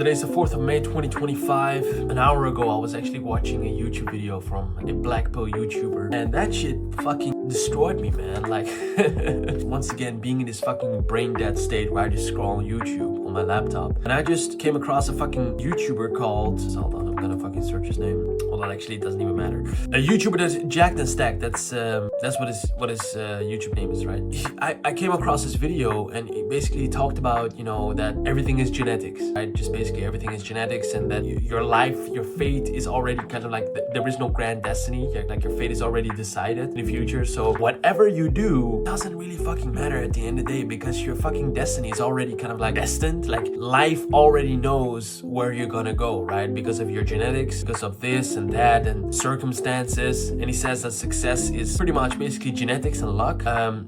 Today's the 4th of May 2025. An hour ago I was actually watching a YouTube video from a black pill YouTuber, and that shit fucking destroyed me, man. Like once again being in this fucking brain dead state where I just scroll on YouTube on my laptop, and I just came across a fucking YouTuber called, hold on, I'm gonna fucking search his name. Hold on, actually it doesn't even matter. A YouTuber that's Jacked and Stacked. That's what his YouTube name is, right? I came across this video and it basically talked about, you know, that everything is genetics, right? Just basically everything is genetics, and that your life, your fate is already kind of like there is no grand destiny. Like your fate is already decided in the future. So whatever you do doesn't really fucking matter at the end of the day, because your fucking destiny is already kind of like destined. Like life already knows where you're gonna go, right? Because of your genetics, because of this and that and circumstances. And he says that success is pretty much basically genetics and luck.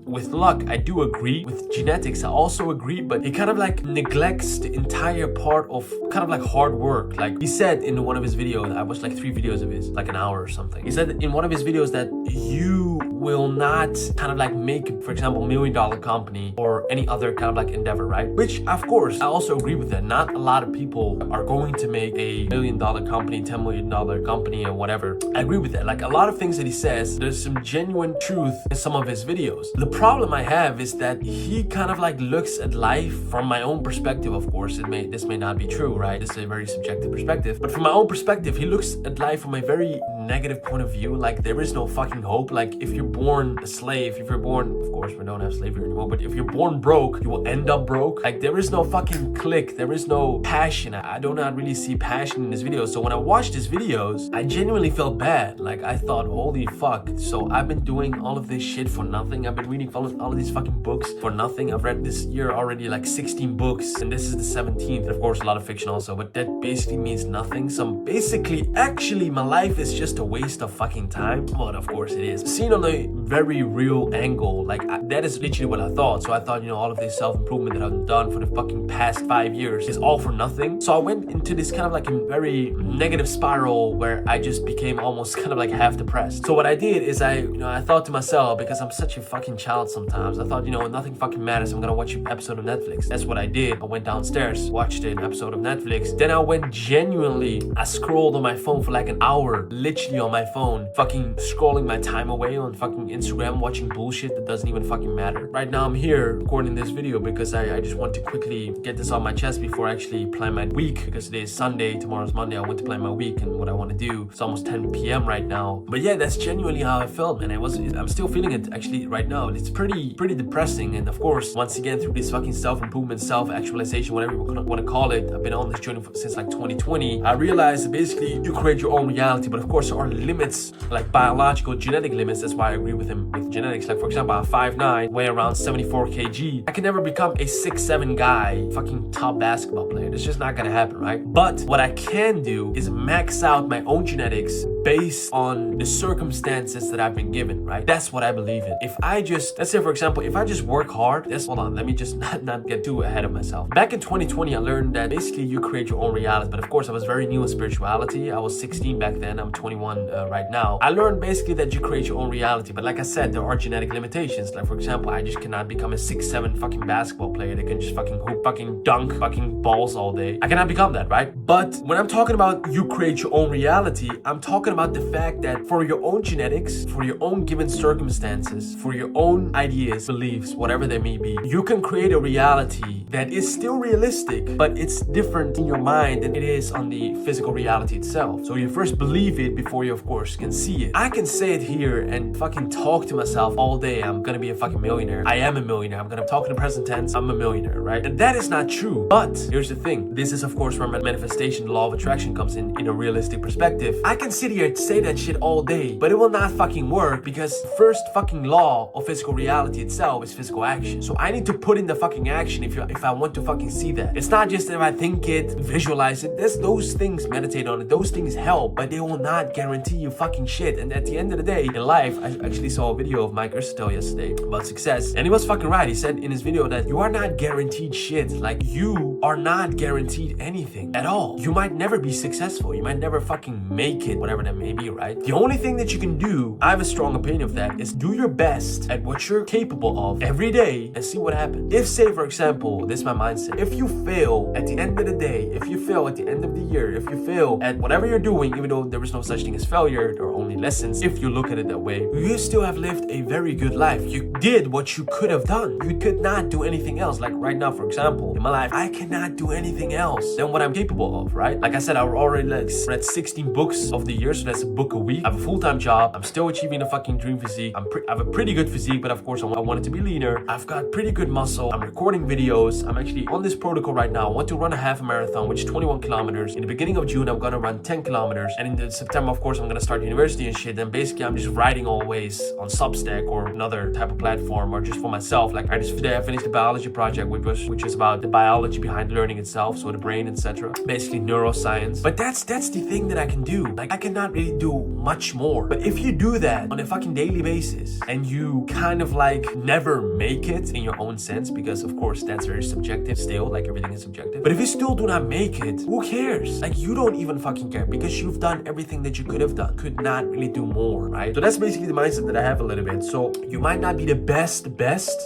With luck, I do agree. With genetics, I also agree, but he kind of like neglects the entire part of kind of like hard work. Like he said in one of his videos, I watched like 3 videos of his, like an hour or something. He said in one of his videos that you will not kind of like make, for example, $1 million company or any other kind of like endeavor, right? Which of course I also agree with that. Not a lot of people are going to make a $1 million company, $10 million company, and whatever. I agree with that. Like a lot of things that he says, there's some genuine truth in some of his videos. The problem I have is that he kind of like looks at life from my own perspective. Of course, this may not be true, right? This is a very subjective perspective, but from my own perspective, he looks at life from a very negative point of view. Like there is no fucking hope. Like if you're born a slave, if you're born, of course we don't have slavery anymore, but if you're born broke, you will end up broke. Like there is no fucking click, there is no passion. I do not really see passion in his videos. So when I watched his videos, I genuinely felt bad. Like I thought, holy fuck, so I've been doing all of this shit for nothing. I've been reading all of these fucking books for nothing. I've read this year already like 16 books, and this is the 17th. Of course a lot of fiction also, but that basically means nothing. So basically, actually my life is just a waste of fucking time. But of course it is. Seen on a very real angle, like that is literally what I thought. So I thought, you know, all of this self-improvement that I've done for the fucking past 5 years is all for nothing. So I went into this kind of like a very negative spiral where I just became almost kind of like half depressed. So what I did is I thought to myself, because I'm such a fucking child sometimes, I thought, you know, nothing fucking matters. I'm gonna watch an episode of Netflix. That's what I did. I went downstairs, watched an episode of Netflix. Then I went I scrolled on my phone for like an hour, literally on my phone, fucking scrolling my time away on fucking Instagram, watching bullshit that doesn't even fucking matter. Right now I'm here recording this video because I just want to quickly get this on my chest before I actually plan my week, because today is Sunday, tomorrow's Monday. I want to plan my week and what I want to do. It's almost 10 p.m. right now. But yeah, that's genuinely how I felt, man. I'm still feeling it actually right now. It's pretty depressing. And of course, once again, through this fucking self-improvement, self-actualization, whatever you want to call it, I've been on this journey since like 2020. I realized that basically you create your own reality, but of course there are limits, like biological, genetic limits. That's why I agree with him with genetics. Like for example, I'm 5'9", weigh around 74 kg. I can never become a 6'7" guy, fucking top basketball player. It's just not gonna happen, right? But what I can do is max out my own genetics based on the circumstances that I've been given, right? That's what I believe in. If I just, let's say for example, if I just work hard, hold on, let me just not get too ahead of myself. Back in 2020, I learned that basically you create your own reality. But of course, I was very new in spirituality. I was 16 back then. I'm 21 right now. I learned basically that you create your own reality. But like I said, there are genetic limitations. Like for example, I just cannot become a 6'7" fucking basketball player that can just fucking hoop, fucking dunk, fucking balls all day. I cannot become that, right? But when I'm talking about you create your own reality, I'm talking about the fact that for your own genetics, for your own given circumstances, for your own ideas, beliefs, whatever they may be, you can create a reality that is still realistic, but it's different in your mind than it is on the physical reality itself. So you first believe it before you, of course, can see it. I can say it here and fucking talk to myself all day. I'm gonna be a fucking millionaire. I am a millionaire. I'm gonna talk in the present tense. I'm a millionaire, right? And that is not true. But here's the thing. This is, of course, where manifestation, the law of attraction comes in a realistic perspective. I can sit here and say that shit all day, but it will not fucking work, because first fucking law of physical reality itself is physical action. So I need to put in the fucking action if I want to fucking see that. It's not just if I think it, visualize it. Those things, meditate on it. Those things help, but they will not guarantee you fucking shit. And at the end of the day, in life, I actually saw a video of Mike Ercitel yesterday about success, and he was fucking right. He said in his video that you are not guaranteed shit. Like you are not guaranteed anything at all. You might never be successful. You might never fucking make it, whatever that Yeah, maybe, right? The only thing that you can do, I have a strong opinion of that, is do your best at what you're capable of every day and see what happens. If, say, for example, this is my mindset, if you fail at the end of the day, if you fail at the end of the year, if you fail at whatever you're doing, even though there is no such thing as failure, there are only lessons, if you look at it that way, you still have lived a very good life. You did what you could have done. You could not do anything else. Like right now, for example, in my life, I cannot do anything else than what I'm capable of, right? Like I said, I've already read 16 books of the year, so that's a book a week. I have a full-time job. I'm still achieving a fucking dream physique. I have a pretty good physique, but of course I want it to be leaner. I've got pretty good muscle. I'm recording videos. I'm actually on this protocol right now. I want to run a half a marathon, which is 21 kilometers. In the beginning of June, I'm gonna run 10 kilometers. And in September, of course, I'm gonna start university and shit. Then basically, I'm just writing always on Substack or another type of platform, or just for myself. Like I finished the biology project, which is about the biology behind learning itself, so the brain, etc. Basically neuroscience. But that's the thing that I can do. Like I cannot really do much more. But if you do that on a fucking daily basis and you kind of like never make it in your own sense, because of course that's very subjective still, like everything is subjective. But if you still do not make it, who cares? Like you don't even fucking care, because you've done everything that you could have done. Could not really do more, right? So that's basically the mindset that I have a little bit. So you might not be the best,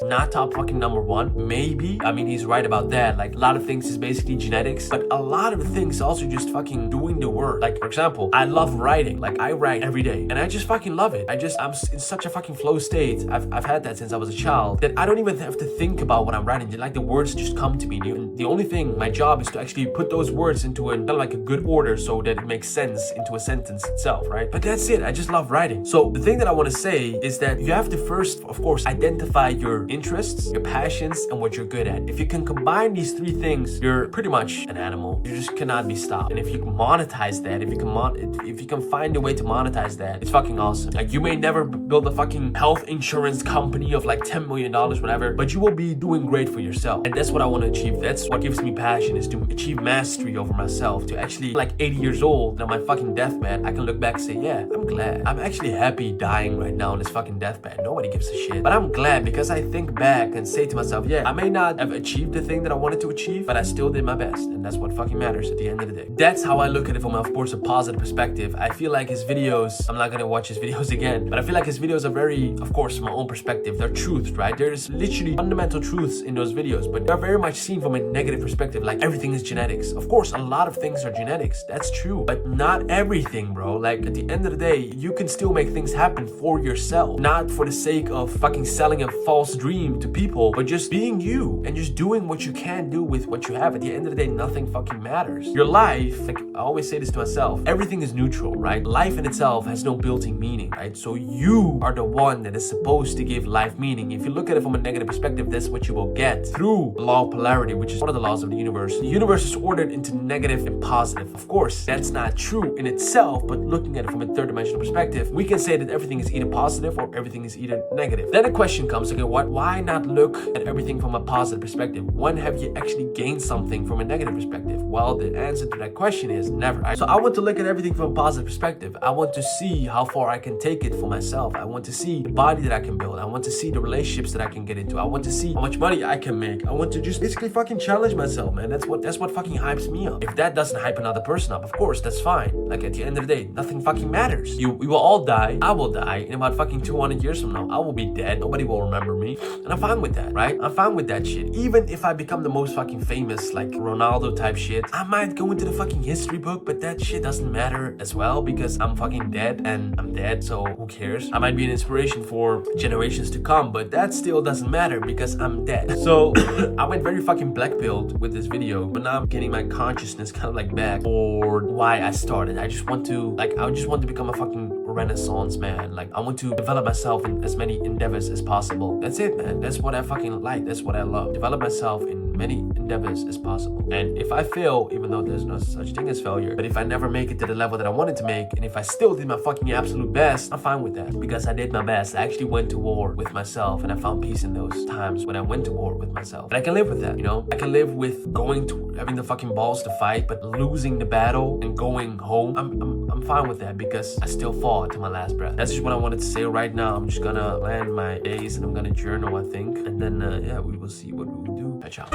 not top fucking number one. Maybe. I mean, he's right about that. Like a lot of things is basically genetics, but a lot of things also just fucking doing the work. Like for example, I love writing. Like I write every day and I just fucking love it. I'm in such a fucking flow state. I've had that since I was a child, that I don't even have to think about what I'm writing. Like the words just come to me. And the only thing, my job is to actually put those words into a kind of like a good order so that it makes sense into a sentence itself, right? But that's it. I just love writing. So the thing that I want to say is that you have to first, of course, identify your interests, your passions, and what you're good at. If you can combine these three things, you're pretty much an animal. You just cannot be stopped. And if you can monetize that, if you can find a way to monetize that, it's fucking awesome. Like you may never build a fucking health insurance company of like $10 million, whatever, but you will be doing great for yourself. And that's what I want to achieve. That's what gives me passion, is to achieve mastery over myself, to actually like 80 years old, and on my fucking deathbed, I can look back and say, yeah, I'm glad. I'm actually happy dying right now on this fucking deathbed. Nobody gives a shit. But I'm glad, because I think back and say to myself, yeah, I may not have achieved the thing that I wanted to achieve, but I still did my best. And that's what fucking matters at the end of the day. That's how I look at it from, of course, a positive perspective. I feel like his videos, I'm not gonna watch his videos again, but I feel like his videos are very, of course, from my own perspective, they're truths, right? There's literally fundamental truths in those videos, but they're very much seen from a negative perspective, like everything is genetics. Of course, a lot of things are genetics. That's true, but not everything, bro. Like at the end of the day, you can still make things happen for yourself, not for the sake of fucking selling a false dream to people, but just being you and just doing what you can do with what you have. At the end of the day, nothing fucking matters. Your life, like I always say this to myself, everything is neutral, right? Life in itself has no built-in meaning, right? So you are the one that is supposed to give life meaning. If you look at it from a negative perspective, that's what you will get through the law of polarity, which is one of the laws of the universe. The universe is ordered into negative and positive. Of course, that's not true in itself, but looking at it from a third dimensional perspective, we can say that everything is either positive or everything is either negative. Then the question comes, okay, why not look at everything from a positive perspective? When have you actually gained something from a negative perspective? Well, the answer to that question is never. So I want to look at everything from a positive perspective. I want to see how far I can take it for myself. I want to see the body that I can build. I want to see the relationships that I can get into. I want to see how much money I can make. I want to just basically fucking challenge myself, man. That's what fucking hypes me up. If that doesn't hype another person up, of course, that's fine. Like at the end of the day, nothing fucking matters. We will all die. I will die in about fucking 200 years from now. I will be dead. Nobody will remember me. And I'm fine with that, right? I'm fine with that shit. Even if I become the most fucking famous, like Ronaldo type shit, I might go into the fucking history book, but that shit doesn't matter as well, because I'm fucking dead and I'm dead, so who cares? I might be an inspiration for generations to come, but that still doesn't matter because I'm dead. So I went very fucking black-pilled with this video, but now I'm getting my consciousness kind of like back for why I started. I just want to become a fucking renaissance man. Like I want to develop myself in as many endeavors as possible. That's it, man. That's what I fucking like. That's what I love. Develop myself in many endeavors as possible. And if I fail, even though there's no such thing as failure, but if I never make it to the level that I wanted to make, and if I still did my fucking absolute best, I'm fine with that, because I did my best. I actually went to war with myself, and I found peace in those times when I went to war with myself. And I can live with that, you know? I can live with going to having the fucking balls to fight, but losing the battle and going home. I'm fine with that, because I still fought to my last breath. That's just what I wanted to say right now. I'm just gonna land my days and I'm gonna journal, I think, and then yeah, we will see what we will do. Ciao.